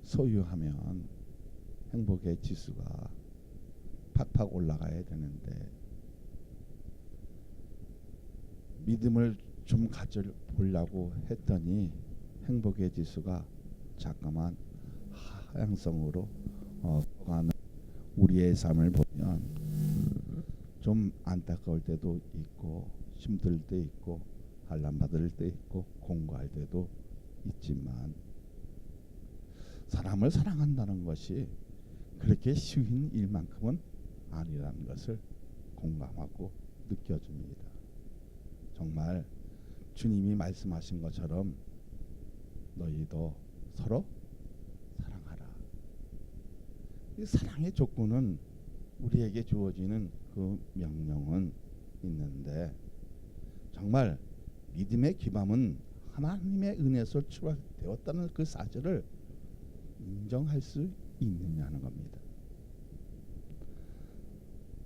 소유하면 행복의 지수가 팍팍 올라가야 되는데 믿음을 좀 가져보려고 했더니 행복의 지수가 잠깐만 하향성으로 가는 우리의 삶을 보면 좀 안타까울 때도 있고 힘들 때 있고 환난받을 때 있고 공고할 때도 있지만 사람을 사랑한다는 것이 그렇게 쉬운 일만큼은 아니라는 것을 공감하고 느껴집니다. 정말 주님이 말씀하신 것처럼 너희도 서로 사랑하라. 이 사랑의 조건은 우리에게 주어지는 그 명령은 있는데 정말 믿음의 기반은 하나님의 은혜에서 출발되었다는 그 사실을 인정할 수 있느냐는 겁니다.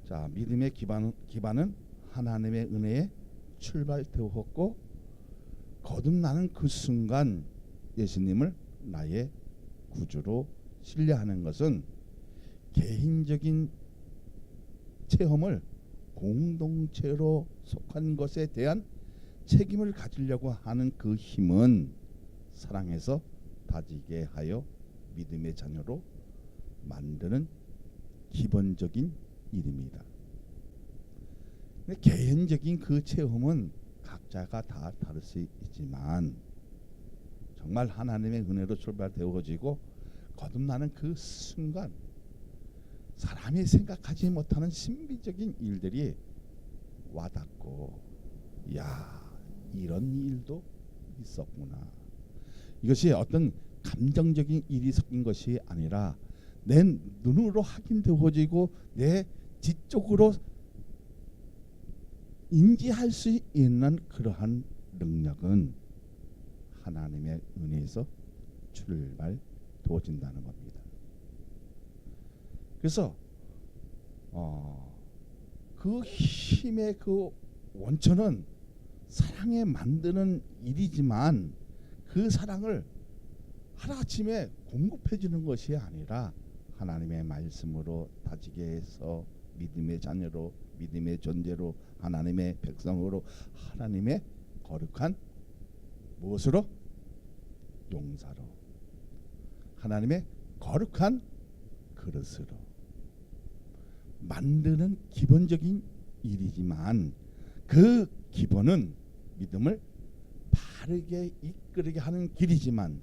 자, 믿음의 기반은 하나님의 은혜에 출발되었고 거듭나는 그 순간 예수님을 나의 구주로 신뢰하는 것은 개인적인 체험을 공동체로 속한 것에 대한 책임을 가지려고 하는 그 힘은 사랑에서 다지게 하여 믿음의 자녀로 만드는 기본적인 일입니다. 개인적인 그 체험은 각자가 다 다를 수 있지만 정말 하나님의 은혜로 출발되어지고 거듭나는 그 순간 사람이 생각하지 못하는 신비적인 일들이 와닿고 야 이런 일도 있었구나. 이것이 어떤 감정적인 일이 섞인 것이 아니라 내 눈으로 확인되어지고 내 지적으로 인지할 수 있는 그러한 능력은 하나님의 은혜에서 출발되어진다는 겁니다. 그래서 그 힘의 그 원천은 사랑에 만드는 일이지만 그 사랑을 하루아침에 공급해 주는 것이 아니라 하나님의 말씀으로 다지게 해서 믿음의 자녀로 믿음의 존재로 하나님의 백성으로 하나님의 거룩한 무엇으로? 용사로 하나님의 거룩한 그릇으로 만드는 기본적인 일이지만 그 기본은 믿음을 바르게 이끌게 하는 길이지만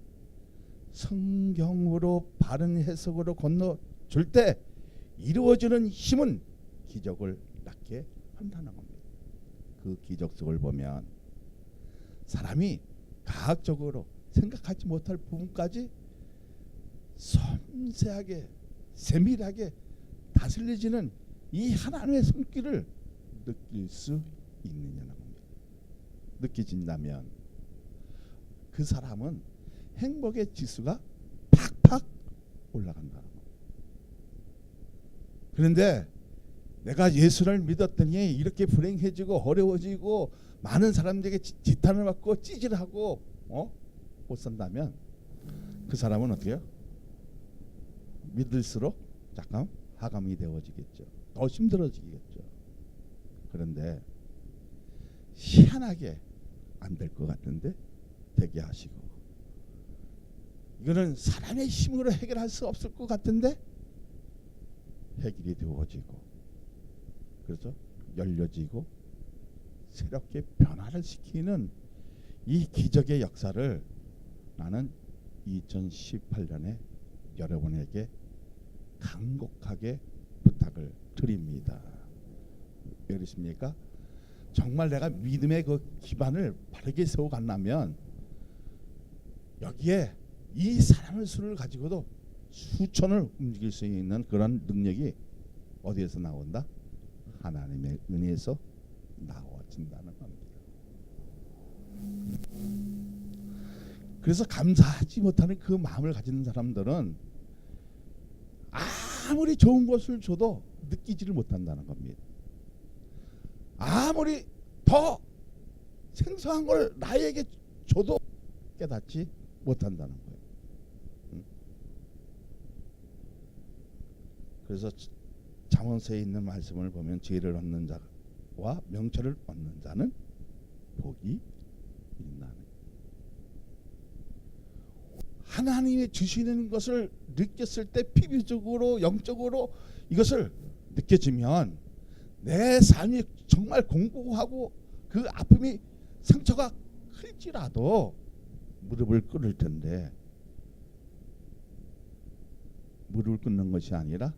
성경으로 바른 해석으로 건너줄 때 이루어지는 힘은 기적을 낳게 한다는 겁니다. 그 기적 속을 보면 사람이 과학적으로 생각하지 못할 부분까지 섬세하게 세밀하게 다스려지는 이 하나님의 손길을 느낄 수 있느냐는 겁니다. 느껴진다면 그 사람은 행복의 지수가 팍팍 올라간다는 겁니다. 그런데 내가 예수를 믿었더니 이렇게 불행해지고 어려워지고 많은 사람들에게 지탄을 받고 찌질하고 못 산다면 그 사람은 어떻게 해요? 믿을수록 잠깐 하감이 되어지겠죠. 더 힘들어지겠죠. 그런데 희한하게 안 될 것 같은데 되게 하시고 이거는 사람의 힘으로 해결할 수 없을 것 같은데 해결이 되어지고 그렇죠? 열려지고 새롭게 변화를 시키는 이 기적의 역사를 나는 2018년에 여러분에게 간곡하게 부탁을 드립니다. 왜 그러십니까? 정말 내가 믿음의 그 기반을 바르게 세워간다면 여기에 이 사람의 수를 가지고도 수천을 움직일 수 있는 그런 능력이 어디에서 나온다? 하나님의 은혜에서 나와진다는 겁니다. 그래서 감사하지 못하는 그 마음을 가지는 사람들은 아무리 좋은 것을 줘도 느끼지를 못한다는 겁니다. 아무리 더 생소한 걸 나에게 줘도 깨닫지 못한다는 거예요. 그래서 잠언서에 있는 말씀을 보면 지혜를 얻는 자와 명철을 얻는 자는 복이 있나니. 하나님이 주시는 것을 느꼈을 때 피부적으로 영적으로 이것을 느껴지면 내 삶이 정말 공고하고 그 아픔이 상처가 클지라도 무릎을 꿇을 텐데, 무릎을 꿇는 것이 아니라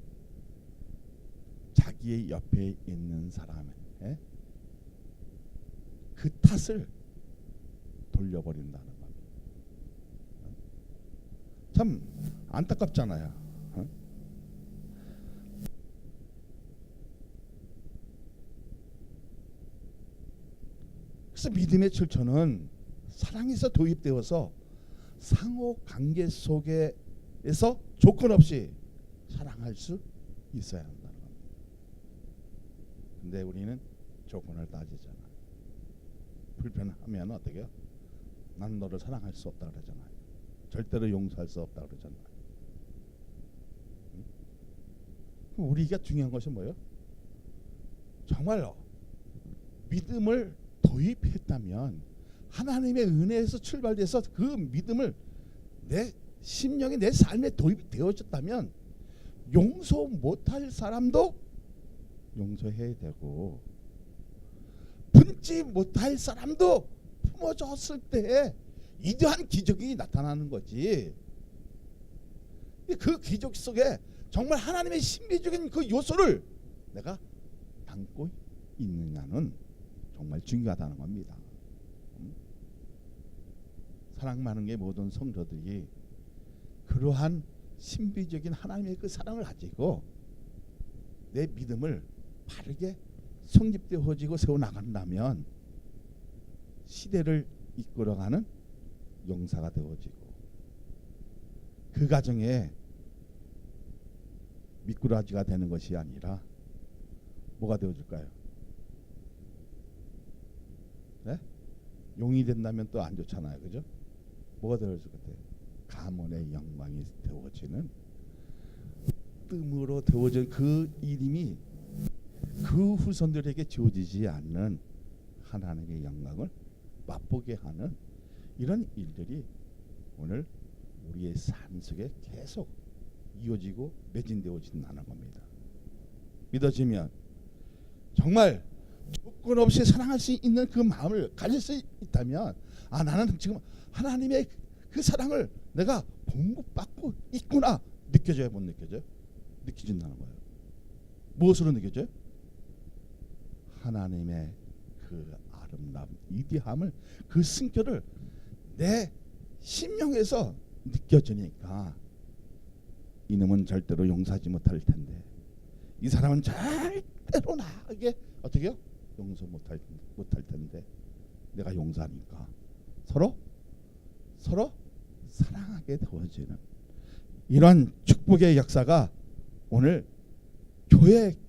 자기의 옆에 있는 사람의 그 탓을 돌려버린다는 겁니다. 참 안타깝잖아요. 그래서 믿음의 출처는 사랑에서 도입되어서 상호 관계 속에서 조건 없이 사랑할 수 있어야 한다는 겁니다. 근데 우리는 조건을 따지잖아. 불편하면 어떻게 해요? 난 너를 사랑할 수 없다 그러잖아요. 절대로 용서할 수 없다 그러잖아요. 우리가 중요한 것이 뭐예요? 정말로 믿음을 도입했다면, 하나님의 은혜에서 출발돼서 그 믿음을 내 심령이 내 삶에 도입이 되어졌다면, 용서 못할 사람도 용서해야 되고, 품지 못할 사람도 품어줬을 때 이러한 기적이 나타나는 거지. 그 기적 속에 정말 하나님의 신비적인 그 요소를 내가 담고 있느냐는 정말 중요하다는 겁니다. 사랑 많은 게 모든 성도들이 그러한 신비적인 하나님의 그 사랑을 가지고 내 믿음을 바르게 성립되어지고 세워나간다면 시대를 이끌어가는 용사가 되어지고, 그 과정에 미꾸라지가 되는 것이 아니라 뭐가 되어줄까요? 네? 용이 된다면 또 안 좋잖아요, 그죠? 뭐가 되어줄 것 같아요? 가문의 영광이 되어지는, 뜸으로 되어진 그 이름이 그 후손들에게 주어지지 않는 하나님의 영광을 맛보게 하는 이런 일들이 오늘 우리의 삶 속에 계속 이어지고 매진되어진다는 겁니다. 믿어지면 정말 조건 없이 사랑할 수 있는 그 마음을 가질 수 있다면, 아, 나는 지금 하나님의 그 사랑을 내가 공급받고 있구나 느껴져요, 못 느껴져요? 느껴진다는 거예요. 무엇으로 느껴져요? 하나님의 그 아름다움, 위대함을, 그 승결을 내 심령에서 느껴지니까 이놈은 절대로 용서하지 못할 텐데, 이 사람은 절대로 나에게 어떻게 해요? 용서 못할 텐데 내가 용서하니까 서로 사랑하게 되어지는 이런 축복의 역사가 오늘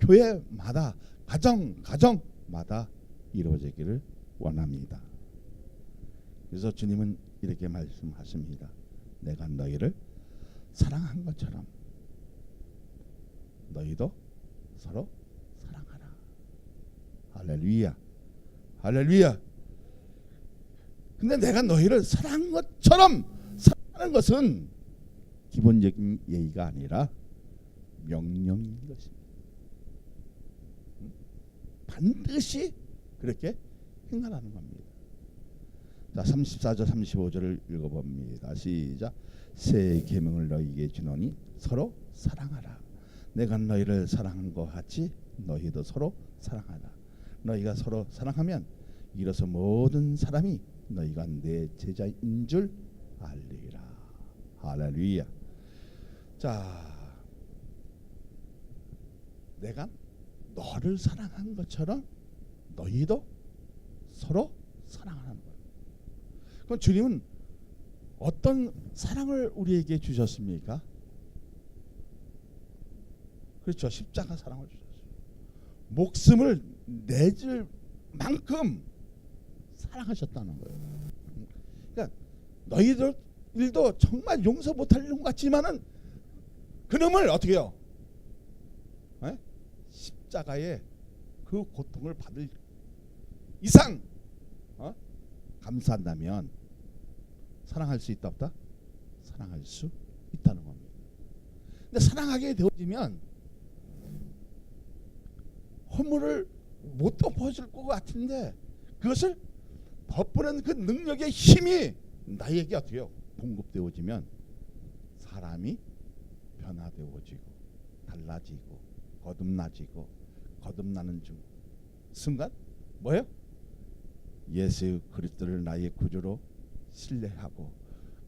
교회마다 가정마다 이루어지기를 원합니다. 그래서 주님은 이렇게 말씀하십니다. 내가 너희를 사랑한 것처럼 너희도 서로 사랑하라. 할렐루야, 할렐루야. 근데 내가 너희를 사랑한 것처럼 사랑하는 것은 기본적인 예의가 아니라 명령인 것입니다. 반드시 그렇게 행하라는 겁니다. 자, 34절 35절을 읽어봅니다. 시작. 새 계명을 너희에게 주노니 서로 사랑하라. 내가 너희를 사랑한 것 같이 너희도 서로 사랑하라. 너희가 서로 사랑하면 이로써 모든 사람이 너희가 내 제자인 줄 알리라. 할렐루야. 자, 내가 너를 사랑한 것처럼 너희도 서로 사랑하는 거예요. 그럼 주님은 어떤 사랑을 우리에게 주셨습니까? 그렇죠. 십자가 사랑을 주셨어요. 목숨을 내줄 만큼 사랑하셨다는 거예요. 그러니까 너희들도 정말 용서 못할 것 같지만은 그놈을 어떻게 해요? 에? 십자가의 그 고통을 받을 이상 감사한다면 사랑할 수 있다 없다? 사랑할 수 있다는 겁니다. 근데 사랑하게 되어지면 허물을 못 덮어줄 것 같은데 그것을 덮는 그 능력의 힘이 나에게 어떻게요? 공급되어지면 사람이 변화되어지고 달라지고 거듭나지고 거듭나는 순간 뭐예요? 예수 그리스도를 나의 구주로 신뢰하고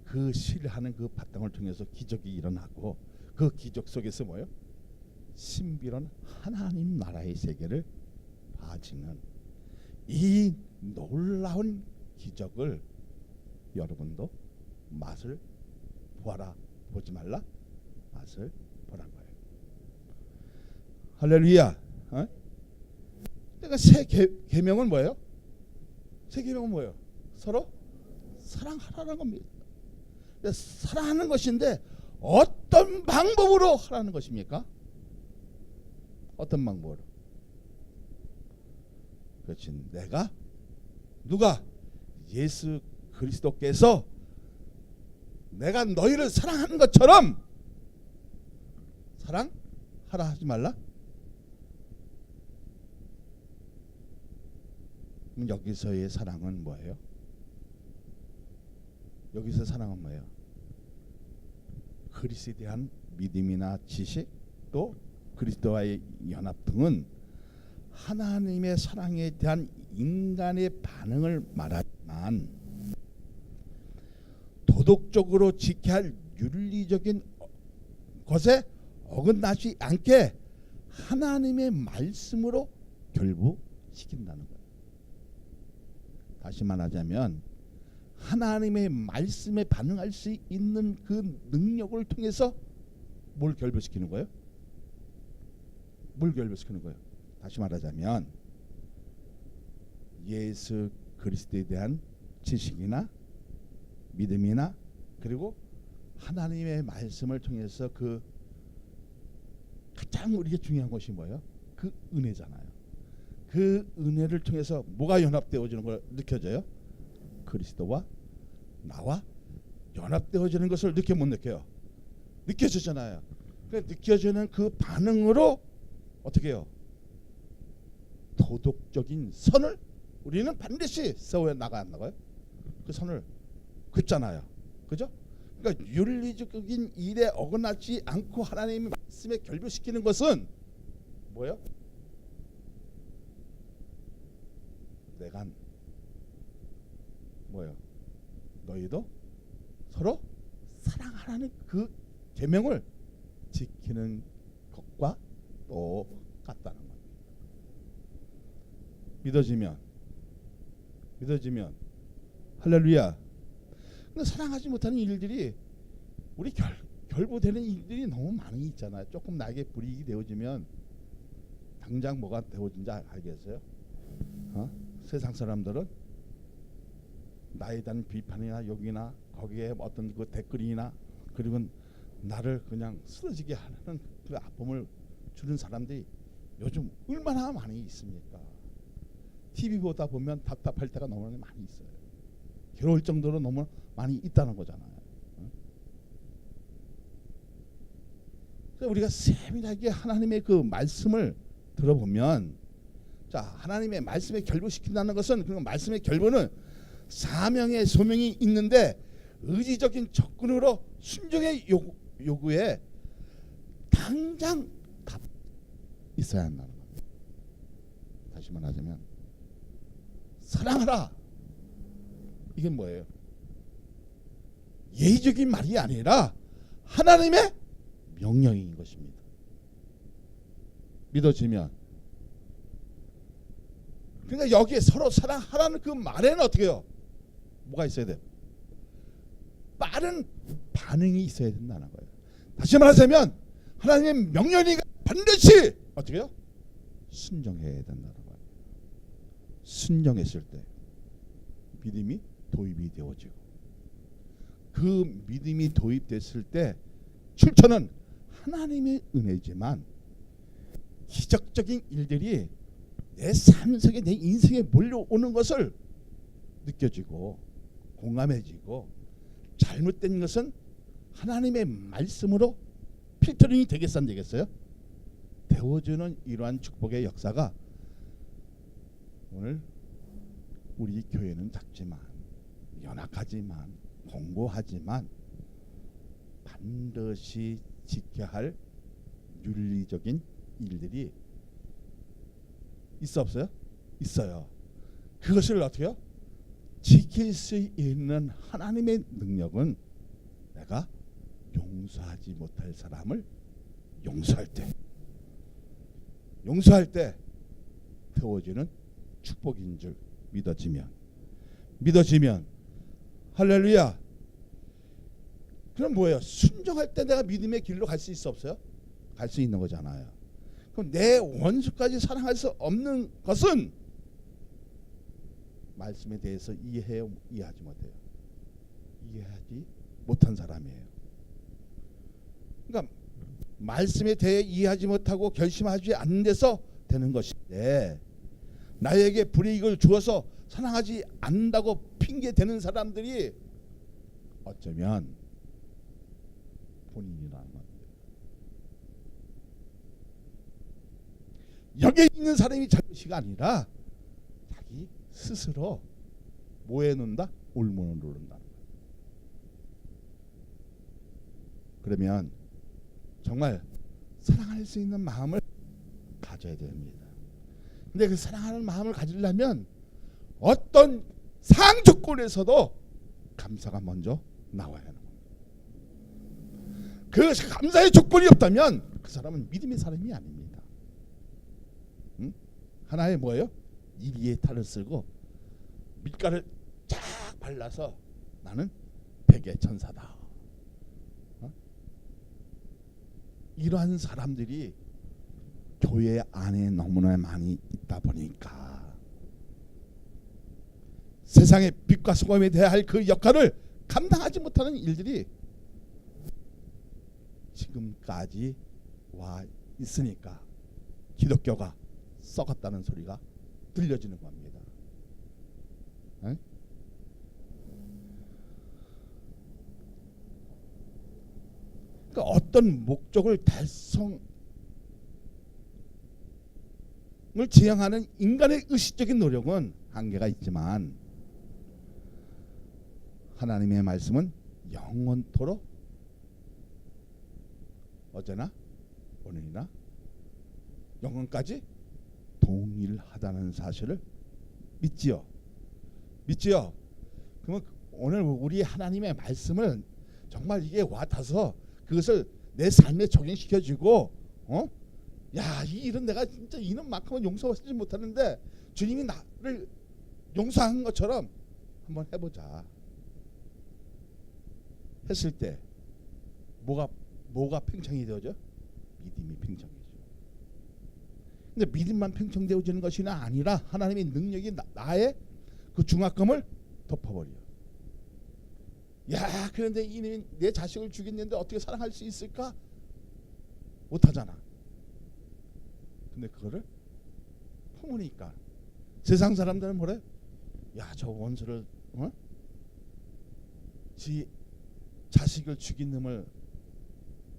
그 신뢰하는 그 바탕을 통해서 기적이 일어나고 그 기적 속에서 뭐예요? 신비로운 하나님 나라의 세계를 봐지는 이 놀라운 기적을 여러분도 맛을 보아라. 보지 말라. 맛을 보란 거예요. 할렐루야. 그러니까 새 계명은 뭐예요? 새 계명은 뭐예요? 서로 사랑하라는 겁니다. 사랑하는 것인데 어떤 방법으로 하라는 것입니까? 어떤 방법으로? 그렇지. 내가 누가 예수 그리스도께서 내가 너희를 사랑하는 것처럼 사랑하라 하지 말라. 그럼 여기서의 사랑은 뭐예요? 여기서 사랑은 뭐예요? 그리스도에 대한 믿음이나 지식 또 그리스도와의 연합 등은 하나님의 사랑에 대한 인간의 반응을 말하지만 도덕적으로 지켜야 할 윤리적인 것에 어긋나지 않게 하나님의 말씀으로 결부시킨다는 거예요. 다시 말하자면 하나님의 말씀에 반응할 수 있는 그 능력을 통해서 뭘 결부시키는 거예요? 뭘 결부시키는 거예요? 다시 말하자면 예수 그리스도에 대한 지식이나 믿음이나 그리고 하나님의 말씀을 통해서 그 가장 우리에게 중요한 것이 뭐예요? 그 은혜잖아요. 그 은혜를 통해서 뭐가 연합되어지는 걸 느껴져요? 그리스도와 나와 연합되어지는 것을 느껴 못 느껴요? 느껴지잖아요. 그 느껴지는 그 반응으로 어떻게 해요? 도덕적인 선을 우리는 반드시 세워 나가야 한다고요. 그 선을 긋잖아요. 그죠? 그러니까 윤리적인 일에 어긋나지 않고 하나님의 말씀에 결부시키는 것은 뭐예요? 내가 뭐예요? 너희도 서로 사랑하라는 그 계명을 지키는 것과 똑같다는 겁니다. 믿어지면 할렐루야. 근데 사랑하지 못하는 일들이 우리 결부되는 일들이 너무 많이 있잖아요. 조금 나에게 불이익이 되어지면 당장 뭐가 되어진지 알겠어요? 세상 사람들은 나에 대한 비판이나 욕이나 거기에 어떤 그 댓글이나 그리고 나를 그냥 쓰러지게 하는 그 아픔을 주는 사람들이 요즘 얼마나 많이 있습니까? TV 보다 보면 답답할 때가 너무 많이 있어요. 괴로울 정도로 너무 많이 있다는 거잖아요. 그래서 우리가 세밀하게 하나님의 그 말씀을 들어보면, 자, 하나님의 말씀에 결부시킨다는 것은 그 말씀의 결부는 사명의 소명이 있는데 의지적인 접근으로 순종의 요구에 당장 답 있어야 한다는 겁니다. 다시 말하자면 사랑하라. 이게 뭐예요? 예의적인 말이 아니라 하나님의 명령인 것입니다. 믿어지면. 그러니까 여기에 서로 사랑하라는 그 말에는 어떻게 해요? 뭐가 있어야 돼요? 빠른 반응이 있어야 된다는 거예요. 다시 말하자면 하나님의 명령이 반드시 어떻게 해요? 순종해야 된다는 거예요. 순종했을 때 믿음이 도입이 되어지고, 그 믿음이 도입됐을 때 출처는 하나님의 은혜지만 기적적인 일들이 내 삶 속에 내 인생에 몰려오는 것을 느껴지고 공감해지고 잘못된 것은 하나님의 말씀으로 필터링이 되겠어 안 되겠어요? 되어주는 이러한 축복의 역사가 오늘 우리 교회는 작지만 연약하지만 공고하지만 반드시 지켜야 할 윤리적인 일들이 있어 없어요? 있어요. 그것을 어떻게 해요? 지킬 수 있는 하나님의 능력은 내가 용서하지 못할 사람을 용서할 때 태워지는 축복인 줄 믿어지면 할렐루야. 그럼 뭐예요? 순종할 때 내가 믿음의 길로 갈 수 있어 없어요? 갈 수 있는 거잖아요. 그럼 내 원수까지 사랑할 수 없는 것은 말씀에 대해서 이해하지 못해요. 이해하지 못한 사람이에요. 그러니까 말씀에 대해 이해하지 못하고 결심하지 않는 데서 되는 것인데 나에게 불이익을 주어서 사랑하지 않는다고 핑계 대는 사람들이 어쩌면 본인이라는 겁니다. 여기에 있는 사람이 잘못이가 아니라 자기 스스로 뭐해 놓는다? 올무를 누른다. 그러면 정말 사랑할 수 있는 마음을 가져야 됩니다. 근데 그 사랑하는 마음을 가지려면 어떤 상조건에서도 감사가 먼저 나와야 하는 겁니다. 그 감사의 조건이 없다면 그 사람은 믿음의 사람이 아닙니다. 하나의 뭐예요? 이리의 탈을 쓰고 밀가를 쫙 발라서 나는 백의 천사다. 이러한 사람들이 교회 안에 너무나 많이 있다 보니까 세상의 빛과 소금에 대해야 할 그 역할을 감당하지 못하는 일들이 지금까지 와 있으니까 기독교가 썩었다는 소리가 들려지는 겁니다. 에? 그러니까 어떤 목적을 달성을 지향하는 인간의 의식적인 노력은 한계가 있지만 하나님의 말씀은 영원토록 어제나 오늘이나 영원까지 동일하다는 사실을 믿지요. 그러면 오늘 우리 하나님의 말씀을 정말 이게 와닿아서 그것을 내 삶에 적용시켜주고 야, 이 일은 내가 진짜 이놈만큼은 용서하지 못하는데 주님이 나를 용서한 것처럼 한번 해보자 했을 때 뭐가 팽창이 되어져? 믿음이 팽창이죠. 근데 믿음만 팽창되어지는 것이 아니라 하나님의 능력이 나의 그 중압감을 덮어버려. 야, 그런데 이놈이 내 자식을 죽였는데 어떻게 사랑할 수 있을까? 못하잖아. 근데 그거를 품으니까 세상 사람들은 뭐래? 야, 저 원수를 지 자식을 죽인 놈을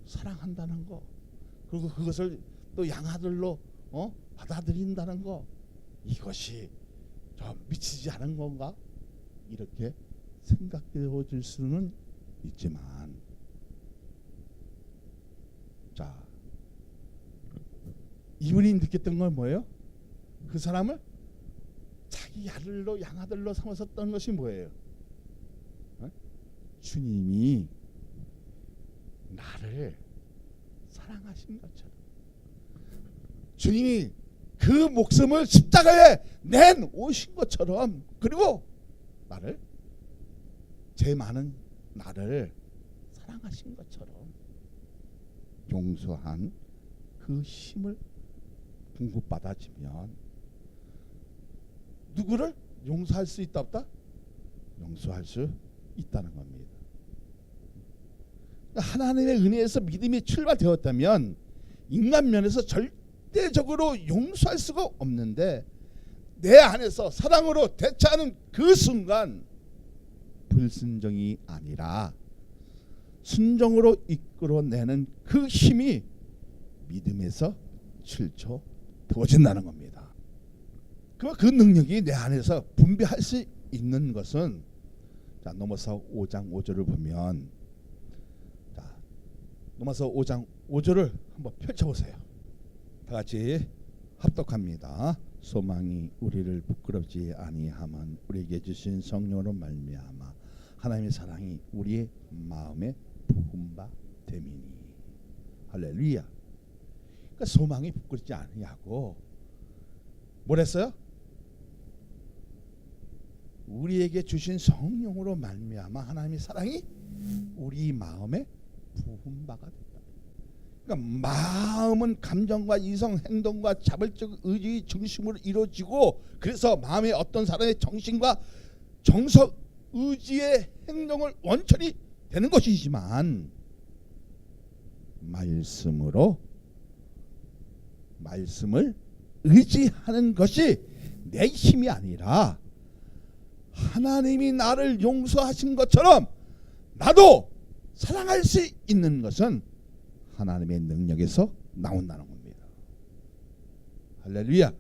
사랑한다는 거, 그리고 그것을 또 양아들로 받아들인다는 거, 이것이 저 미치지 않은 건가? 이렇게 생각되어질 수는 있지만, 자, 이분이 느꼈던 건 뭐예요? 그 사람을 자기 아들로 양아들로 삼았었던 것이 뭐예요? 주님이 나를 사랑하신 것처럼, 주님이 그 목숨을 십자가에 낸 오신 것처럼, 그리고 나를, 죄 많은 나를 사랑하신 것처럼 용서한 그 힘을 공급받아지면 누구를 용서할 수 있다 없다? 용서할 수 있다는 겁니다. 하나님의 은혜에서 믿음이 출발되었다면 인간 면에서 절대 절대적으로 용서할 수가 없는데 내 안에서 사랑으로 대처하는 그 순간 불순종이 아니라 순종으로 이끌어내는 그 힘이 믿음에서 출처되어진다는 겁니다. 그 능력이 내 안에서 분배할 수 있는 것은 자, 로마서 5장 5절을 보면 자, 로마서 5장 5절을 한번 펼쳐보세요. 다 같이 합독합니다. 소망이 우리를 부끄럽지 아니하면 우리에게 주신 성령으로 말미암아 하나님의 사랑이 우리의 마음에 부은 바 됨이니. 할렐루야. 그러니까 소망이 부끄럽지 아니하고 뭐랬어요? 우리에게 주신 성령으로 말미암아 하나님의 사랑이 우리 마음에 부은 바가 된다. 그러니까 마음은 감정과 이성, 행동과 자발적 의지 중심으로 이루어지고 그래서 마음의 어떤 사람의 정신과 정석, 의지의 행동을 원천이 되는 것이지만 말씀을 의지하는 것이 내 힘이 아니라 하나님이 나를 용서하신 것처럼 나도 사랑할 수 있는 것은 하나님의 능력에서 나온다는 겁니다. 할렐루야.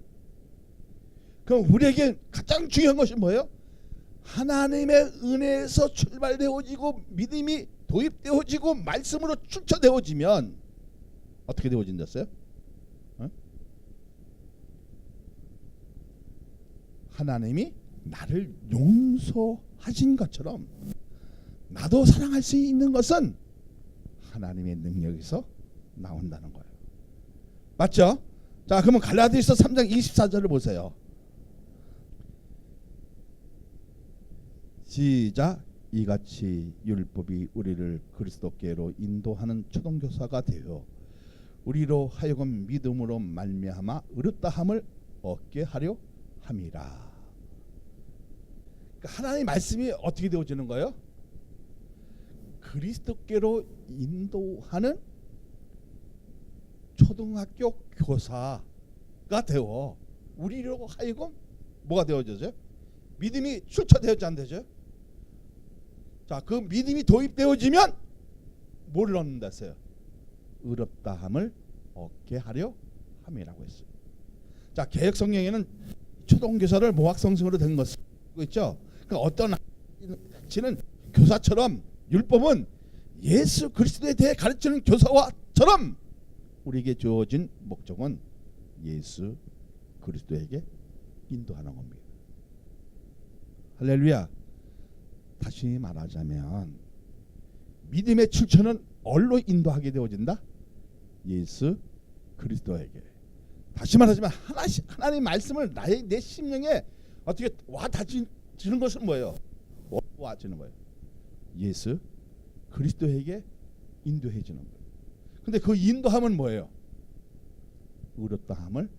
그럼 우리에게 가장 중요한 것이 뭐예요? 하나님의 은혜에서 출발되어지고 믿음이 도입되어지고 말씀으로 출처되어지면 어떻게 되어진댔어요? 하나님이 나를 용서하신 것처럼 나도 사랑할 수 있는 것은 하나님의 능력에서 나온다는 거예요. 맞죠? 자, 그러면 갈라디아서 3장 24절을 보세요. 시작. 이같이 율법이 우리를 그리스도께로 인도하는 초등교사가 되어 우리로 하여금 믿음으로 말미암아 의롭다함을 얻게 하려 함이라. 그러니까 하나님의 말씀이 어떻게 되어지는 거예요? 그리스도께로 인도하는 초등학교 교사가 되어 우리로 하여금 뭐가 되어져요? 믿음이 출처되어지 안 되죠? 자, 그 믿음이 도입되어지면 뭘 얻는다 했어요? 의롭다함을 얻게 하려 함이라고 했어요. 자, 개역 성경에는 초등교사를 모학성승으로 된 것을 알고 있죠. 그러니까 어떤 지는 교사처럼 율법은 예수 그리스도에 대해 가르치는 교사와처럼 우리에게 주어진 목적은 예수 그리스도에게 인도하는 겁니다. 할렐루야. 다시 말하자면 믿음의 출처는 어디로 인도하게 되어진다? 예수 그리스도에게. 다시 말하자면 하나님 말씀을 내 심령에 어떻게 와 닿지는 것은 뭐예요? 와지는 거예요. 예수 그리스도에게 인도해 주는 거예요. 근데 그 인도함은 뭐예요? 의롭다함을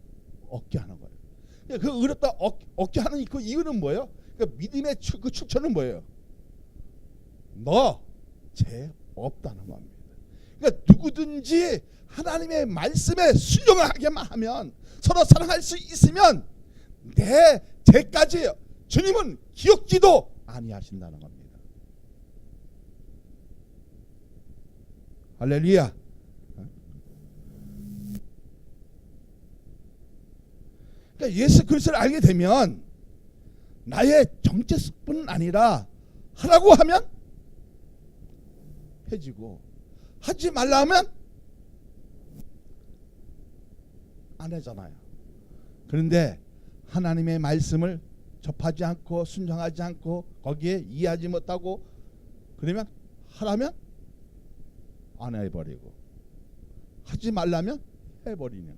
얻게 하는 거예요. 그 의롭다 얻게 하는 그 이유는 뭐예요? 그러니까 믿음의 그 출처는 뭐예요? 너 죄 없다는 겁니다. 그러니까 누구든지 하나님의 말씀에 순종을 하게만 하면 서로 사랑할 수 있으면 내 죄까지 주님은 기억지도 아니하신다는 겁니다. 할렐루야. 그러니까 예수 그리스도를 알게 되면 나의 정체성뿐 아니라 하라고 하면 해지고 하지 말라 하면 안 하잖아요. 그런데 하나님의 말씀을 접하지 않고 순종하지 않고 거기에 이해하지 못하고 그러면 하라면 안 해버리고 하지 말라면 해버리는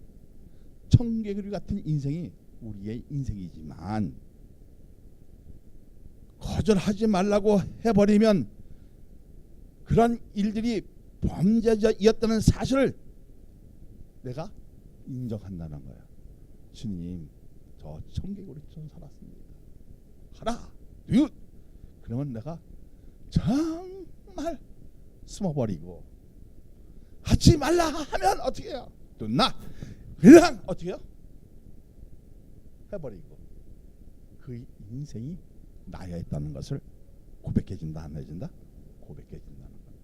청개구리 같은 인생이 우리의 인생이지만 거절하지 말라고 해버리면 그런 일들이 범죄자였다는 사실을 내가 인정한다는 거야. 주님, 저 청개구리처럼 살았습니다. 하라. 그러면 내가 정말 숨어버리고 하지 말라 하면 어떻게 해요? 또 나 그냥 어떻게요? 해버리고 그 인생이 나였다는 것을 고백해준다 안 해준다? 고백해준다는 거예요.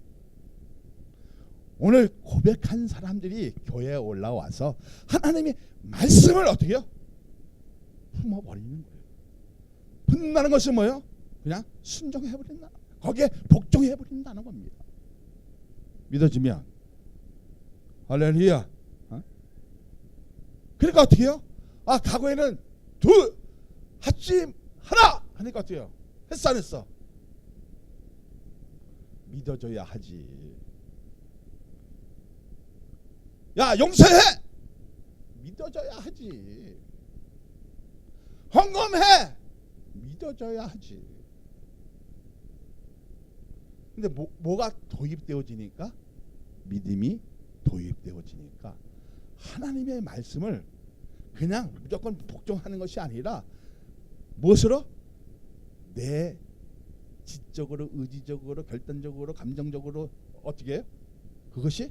오늘 고백한 사람들이 교회에 올라와서 하나님의 말씀을 어떻게 해요? 품어버리는 거예요. 품는다는 것은 뭐예요? 그냥 순종해버린다. 거기에 복종해버린다는 겁니다. 믿어지면 할렐루야. 그러니까 어떻게 해요? 아, 과거에는 둘 하지 하나 하니까 어떻게 해요? 했어 안 했어? 믿어줘야 하지. 야, 용서해! 믿어줘야 하지. 헌금해! 믿어줘야 하지. 근데 뭐가 도입되어지니까? 믿음이 도입되어지니까 하나님의 말씀을 그냥 무조건 복종하는 것이 아니라 무엇으로? 내 지적으로, 의지적으로, 결단적으로, 감정적으로 어떻게 해요? 그것이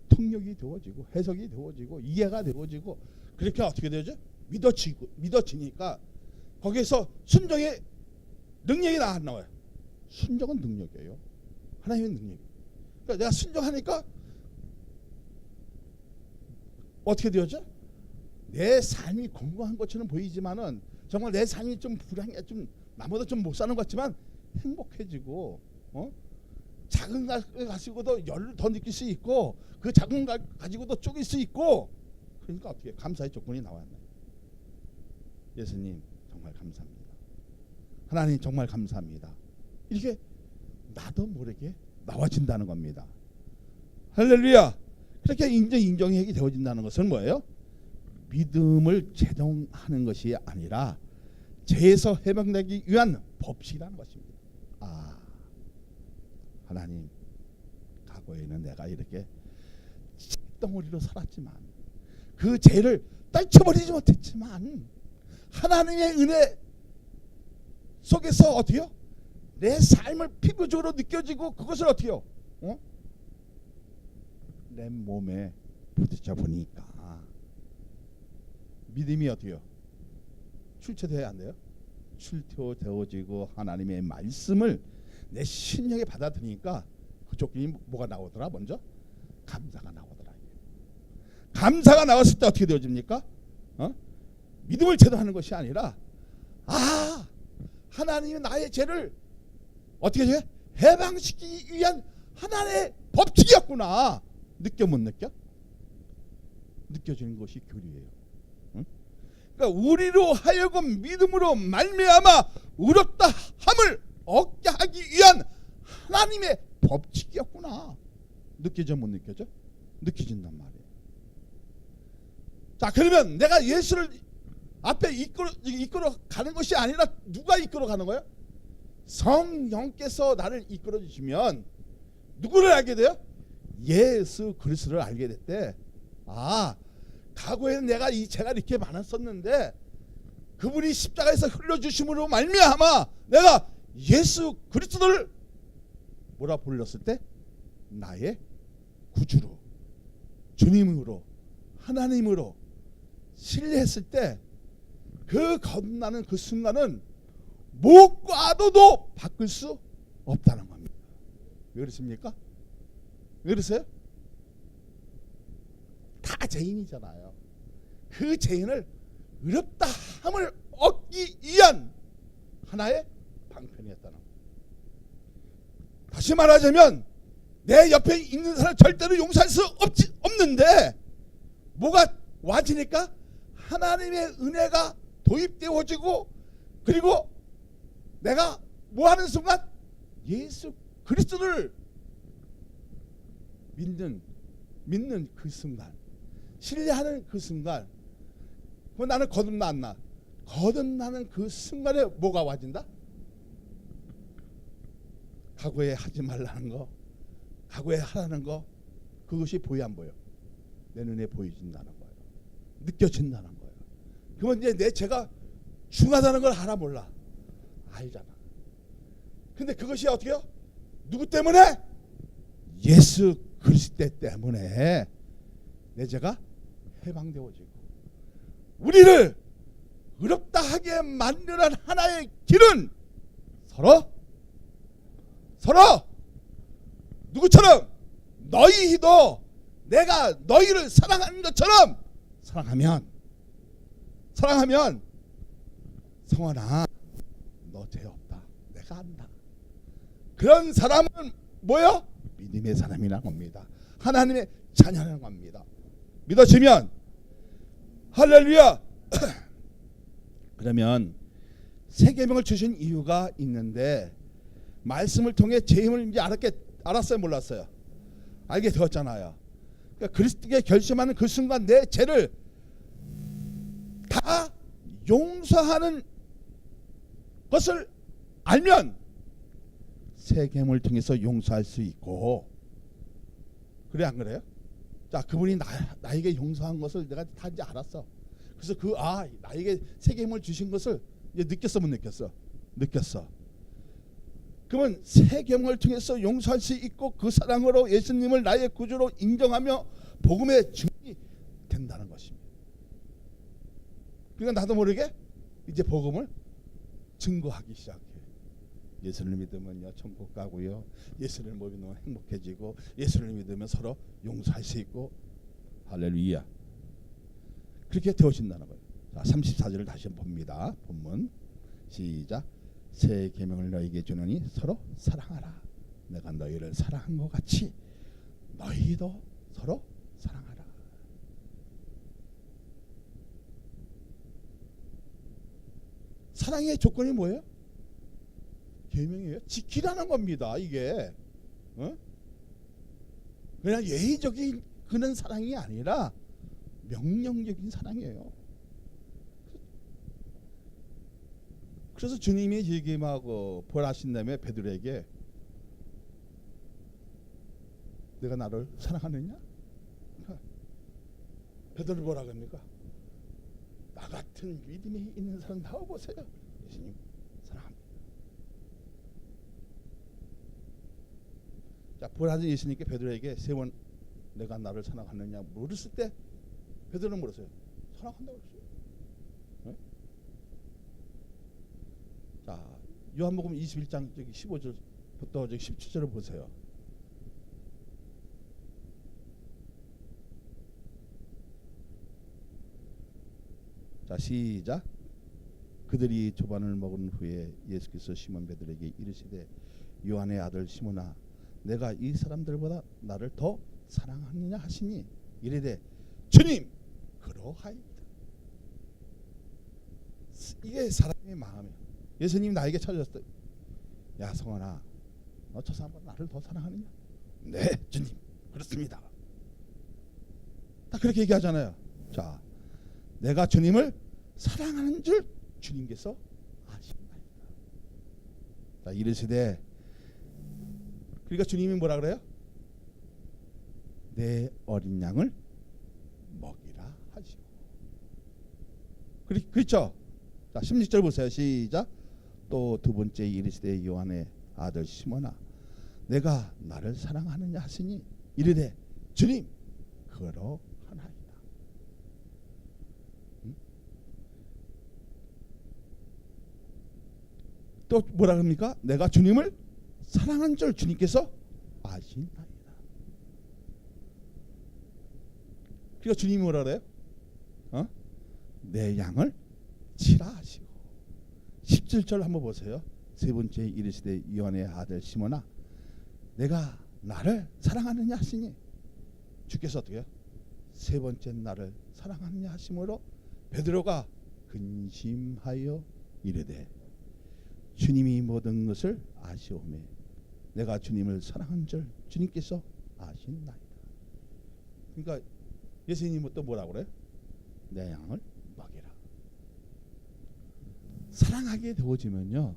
통역이 되어지고 해석이 되어지고 이해가 되어지고 그렇게 어떻게 되죠? 믿어지니까 거기에서 순종의 능력이 안 나와요. 순종은 능력이에요. 하나님의 능력이에요. 그러니까 내가 순종하니까 어떻게 되었죠? 내 삶이 건강한 것처럼 보이지만은 정말 내 삶이 좀 불행해, 좀 나보다 좀 못 사는 것 같지만 행복해지고, 작은 걸 가지고도 열을 더 느낄 수 있고, 그 작은 걸 가지고도 쪼갤 수 있고, 그러니까 어떻게 감사의 조건이 나왔나요? 예수님 정말 감사합니다. 하나님 정말 감사합니다. 이렇게 나도 모르게 나와진다는 겁니다. 할렐루야. 그렇게 인정이 되어진다는 것은 뭐예요? 믿음을 제동하는 것이 아니라 죄에서 해방되기 위한 법칙이라는 것입니다. 아, 하나님, 과거에는 내가 이렇게 덩어리로 살았지만 그 죄를 떨쳐버리지 못했지만 하나님의 은혜 속에서 어떻게요? 내 삶을 피부적으로 느껴지고 그것을 어떻게요? 내 몸에 부딪혀 보니까 믿음이 어떻게요? 출처되어야 안 돼요? 출토되어지고 하나님의 말씀을 내 심령에 받아들이니까 그 조건이 뭐가 나오더라? 먼저 감사가 나오더라. 감사가 나왔을 때 어떻게 되어집니까? 믿음을 제도하는 것이 아니라 아, 하나님이 나의 죄를 어떻게 해? 해방시키기 위한 하나님의 법칙이었구나. 느껴 못 느껴? 느껴지는 것이 교리예요. 그러니까 우리로 하여금 믿음으로 말미암아 의롭다 함을 얻게 하기 위한 하나님의 법칙이었구나. 느껴져 못 느껴져? 느껴진단 말이에요. 자, 그러면 내가 예수를 앞에 이끌어 가는 것이 아니라 누가 이끌어 가는 거예요? 성령께서 나를 이끌어 주시면 누구를 알게 돼요? 예수 그리스도를 알게 됐대. 아, 과거에는 내가 이 죄가 이렇게 많았었는데 그분이 십자가에서 흘려주심으로 말미암아 내가 예수 그리스도를 뭐라 불렀을 때? 나의 구주로, 주님으로, 하나님으로 신뢰했을 때 그 거듭나는 그 순간은 무엇과도 바꿀 수 없다는 겁니다. 왜 그렇습니까? 왜 그러세요? 다 죄인이잖아요. 그 죄인을 의롭다 함을 얻기 위한 하나의 방편이었다는 거예요. 다시 말하자면 내 옆에 있는 사람 절대로 용서할 수 없는데 뭐가 와지니까 하나님의 은혜가 도입되어지고 그리고 내가 뭐하는 순간 예수 그리스도를 믿는 그 순간, 신뢰하는 그 순간, 그럼 나는 거듭나 안 나? 거듭나는 그 순간에 뭐가 와진다? 과거에 하지 말라는 거, 과거에 하라는 거, 그것이 보여 안 보여? 내 눈에 보여진다는 거예요. 느껴진다는 거예요. 그러면 이제 내 죄가 중하다는 걸 알아 몰라? 알잖아. 근데 그것이 어떻게 해요? 누구 때문에? 예수 그리스도 때문에 내 죄가 해방되어지고 우리를 의롭다 하게 만드는 하나의 길은 서로 누구처럼 너희도 내가 너희를 사랑하는 것처럼 사랑하면 성환아 너 죄 없다 내가 안다. 그런 사람은 뭐요? 믿음의 사람이라는 겁니다. 하나님의 자녀라는 겁니다. 믿어지면 할렐루야. 그러면 새 계명을 주신 이유가 있는데 말씀을 통해 제 힘을 이제 알았어요 몰랐어요? 알게 되었잖아요. 그러니까 그리스도께 결심하는 그 순간 내 죄를 다 용서하는 것을 알면 새 계명을 통해서 용서할 수 있고 그래 안 그래요? 자 그분이 나에게 용서한 것을 내가 다 이제 알았어. 그래서 나에게 새 계명을 주신 것을 이제 느꼈어 못 느꼈어? 느꼈어. 그러면 새 계명을 통해서 용서할 수 있고 그 사랑으로 예수님을 나의 구주로 인정하며 복음의 증인이 된다는 것입니다. 그러니까 나도 모르게 이제 복음을 증거하기 시작해. 예수를 믿으면요 천국 가고요. 예수를 믿으면 행복해지고 예수를 믿으면 서로 용서할 수 있고 할렐루야. 그렇게 되어진다는 거예요. 자, 34절을 다시 봅니다. 본문 시작. 새 계명을 너희에게 주노니 서로 사랑하라. 내가 너희를 사랑한 것 같이 너희도 서로 사랑하라. 사랑의 조건이 뭐예요? 계명이에요. 지키라는 겁니다. 이게 그냥 예의적인 그런 사랑이 아니라 명령적인 사랑이에요. 그래서 주님이 얘기하고 벌하신 다음에 베드로에게 내가 나를 사랑하느냐? 베드로 뭐라 합니까? 나 같은 믿음이 있는 사람 나와보세요. 예수님 사랑합니다. 자, 벌하신 예수님께 베드로에게 세 번 내가 나를 사랑하느냐 물었을 때 베드로는 물었어요. 사랑한다고 그랬어요. 네? 자, 요한복음 21장 15절부터 17절을 보세요. 자, 시작. 그들이 조반을 먹은 후에 예수께서 시몬 베드로에게 이르시되 요한의 아들 시몬아 내가 이 사람들보다 나를 더 사랑하느냐 하시니 이르되 주님 그러하이다. 이게 사람의 마음이에요. 예수님 나에게 찾아줬을 때 야 성원아 너 저 사람보다 나를 더 사랑하느냐? 네 주님 그렇습니다. 딱 그렇게 얘기하잖아요. 자 내가 주님을 사랑하는 줄 주님께서 아신다. 자 이르시되 그러니까 주님이 뭐라 그래요? 내 어린 양을 먹이라 하시고 그렇죠? 자 16절 보세요. 시작. 또 두 번째 이르시되 요한의 아들 시몬아 내가 나를 사랑하느냐 하시니 이르되 주님 그러하나이다. 또 뭐라 합니까? 내가 주님을 사랑한 줄 주님께서 아신다이다. 그러니까 주님이 뭐라 그래요? 내 양을 치라 하시고 17절 한번 보세요. 세 번째 이르시되 요한의 아들 시몬아 내가 나를 사랑하느냐 하시니 주께서 어떻게 해요? 세 번째 나를 사랑하느냐 하심으로 베드로가 근심하여 이르되 주님이 모든 것을 아시오매 내가 주님을 사랑한 줄 주님께서 아신나이다. 그러니까 예수님은 또 뭐라고 그래요? 내 양을 먹이라. 사랑하게 되어지면요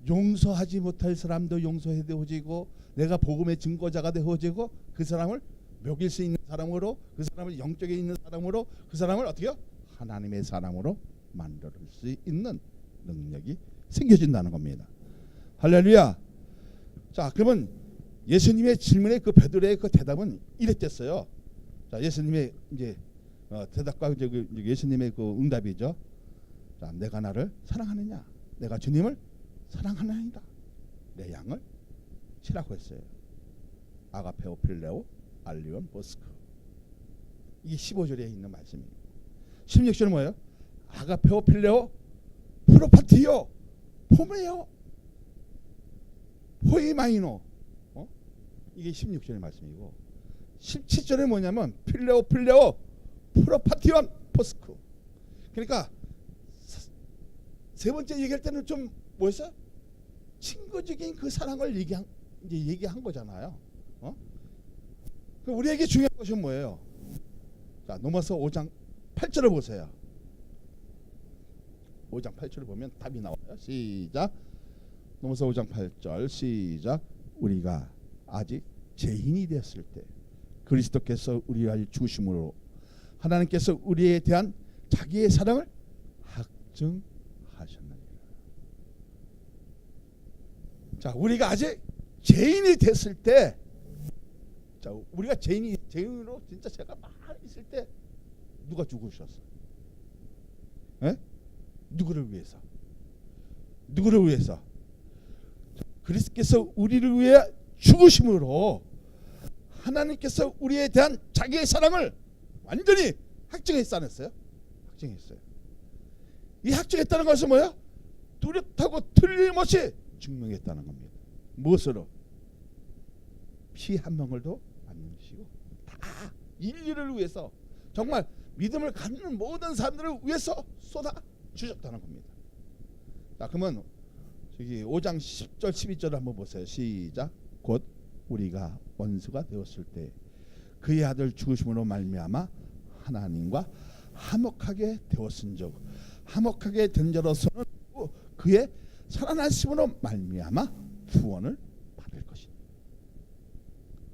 용서하지 못할 사람도 용서해 되어지고 내가 복음의 증거자가 되어지고 그 사람을 먹일 수 있는 사람으로 그 사람을 영적에 있는 사람으로 그 사람을 어떻게 해요? 하나님의 사람으로 만들 수 있는 능력이 생겨진다는 겁니다. 할렐루야. 자 그러면 예수님의 질문에 그 베드로의 그 대답은 이랬댔어요. 자, 예수님의 이제 대답과 이제 예수님의 그 응답이죠. 자, 내가 나를 사랑하느냐? 내가 주님을 사랑하나이다. 내 양을 치라고 했어요. 아가페오 필레오 알리온 보스크. 이게 15절에 있는 말씀이에요. 16절은 뭐예요? 아가페오 필레오 프로파티오 포메요 포이마이노. 이게 16절의 말씀이고 17절에 뭐냐면 필레오 프로파티온 포스크. 그러니까 세 번째 얘기할 때는 좀 뭐였어요? 친구적인 그 사랑을 얘기한 거잖아요. 우리에게 중요한 것이 뭐예요? 자, 넘어서 5장 8절을 보세요. 5장 8절을 보면 답이 나와요. 시작. 넘어서 5장 8절 시작. 우리가 아직 죄인이 되었을 때 그리스도께서 우리를 죽으심으로 하나님께서 우리에 대한 자기의 사랑을 확증하셨느니라. 자, 우리가 아직 죄인이 됐을 때, 자, 우리가 죄인으로 진짜 죄가 많이 있을 때 누가 죽으셨어? 에? 누구를 위해서? 누구를 위해서? 그리스도께서 우리를 위해 죽으심으로 하나님께서 우리에 대한 자기의 사랑을 완전히 확증했지 않았어요? 확증했어요. 이 확증했다는 것은 뭐야? 뚜렷하고 틀림없이 증명했다는 겁니다. 무엇으로? 피 한 방울도 안 흘리시고 다 인류를 위해서, 정말 믿음을 갖는 모든 사람들을 위해서 쏟아 주셨다는 겁니다. 자, 그러면 저기 5장 10절 12절 한번 보세요. 시작. 곧 우리가 원수가 되었을 때 그의 아들 죽으심으로 말미암아 하나님과 화목하게 되었은즉 화목하게 된 자로서는 그의 살아나심으로 말미암아 구원을 받을 것이다.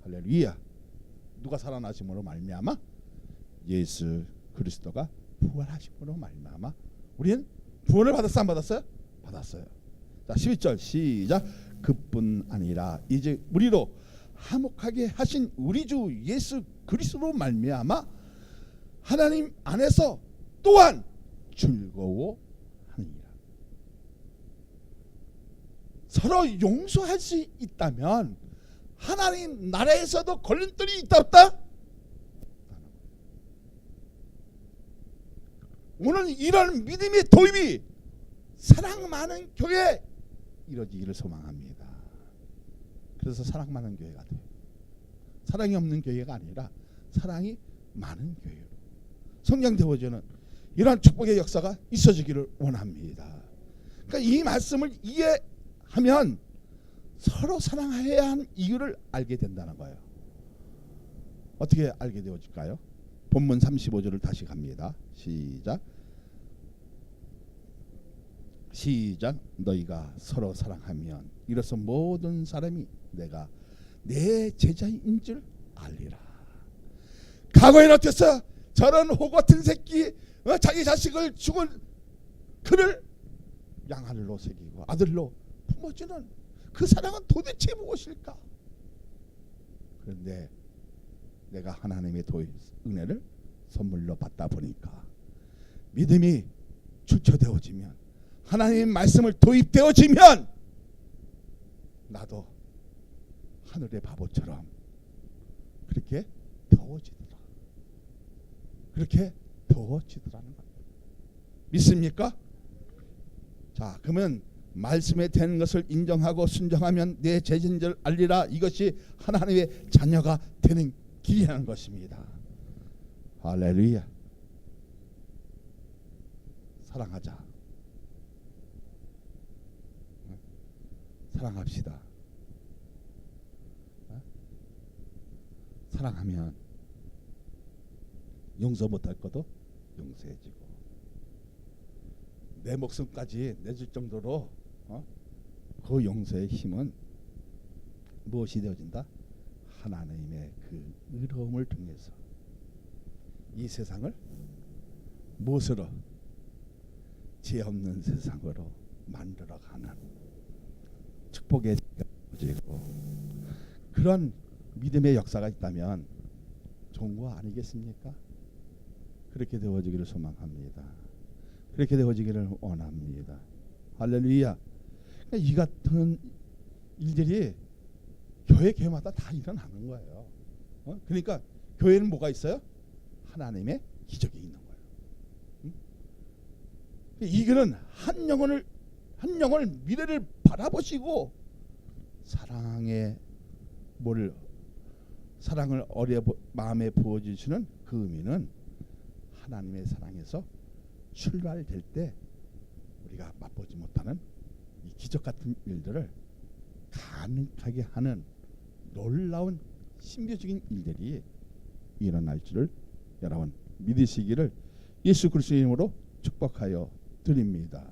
할렐루야. 누가 살아나심으로 말미암아? 예수 그리스도가 부활하심으로 말미암아 우리는 구원을 받았어, 안 받았어요? 받았어요. 자, 12절 시작. 그뿐 아니라 이제 우리로 화목하게 하신 우리 주 예수 그리스도로 말미암아 하나님 안에서 또한 즐거워하느니라. 서로 용서할 수 있다면 하나님 나라에서도 걸림돌이 있다 없다? 오늘 이런 믿음의 도입이 사랑 많은 교회에 이루어지기를 소망합니다. 그래서 사랑 많은 교회가 돼요. 사랑이 없는 교회가 아니라 사랑이 많은 교회로 성장되어지는 이러한 축복의 역사가 있어지기를 원합니다. 그러니까 이 말씀을 이해하면 서로 사랑해야 하는 이유를 알게 된다는 거예요. 어떻게 알게 되어질까요? 본문 35절을 다시 갑니다. 시작. 시작. 너희가 서로 사랑하면 이로써 모든 사람이 내가 내 제자인 줄 알리라. 과거에는 어땠어? 저런 호 같은 새끼, 자기 자식을 죽은 그를 양아들로 새기고 아들로 품어주는 그 사랑은 도대체 무엇일까? 그런데 내가 하나님의 은혜를 선물로 받다 보니까 믿음이 출처되어지면, 하나님의 말씀을 도입되어지면 나도 하늘의 바보처럼 그렇게 더워지더라. 그렇게 더워지더라는 겁니다. 믿습니까? 자, 그러면 말씀에 대한 것을 인정하고 순종하면 내 제자인 줄 알리라. 이것이 하나님의 자녀가 되는 길이라는 것입니다. 할렐루야. 사랑하자. 사랑합시다. 사랑하면 용서 못할 것도 용서해지고 내 목숨까지 내줄 정도로 그 용서의 힘은 무엇이 되어진다? 하나님의 그 의로움을 통해서 이 세상을 무엇으로? 죄 없는 세상으로 만들어가는 축복의 되어지고, 그런 믿음의 역사가 있다면 좋은 거 아니겠습니까? 그렇게 되어지기를 소망합니다. 그렇게 되어지기를 원합니다. 할렐루야. 그러니까 이 같은 일들이 교회마다 다 일어나는 거예요. 그러니까 교회는 뭐가 있어요? 하나님의 기적이 있는 거예요. 이거는 한 영혼을 미래를 바라보시고 사랑을 마음에 부어주시는 그 의미는 하나님의 사랑에서 출발될 때 우리가 맛보지 못하는 이 기적 같은 일들을 가능하게 하는 놀라운 신비적인 일들이 일어날 줄을 여러분 믿으시기를 예수 그리스도의 이름으로 축복하여 드립니다.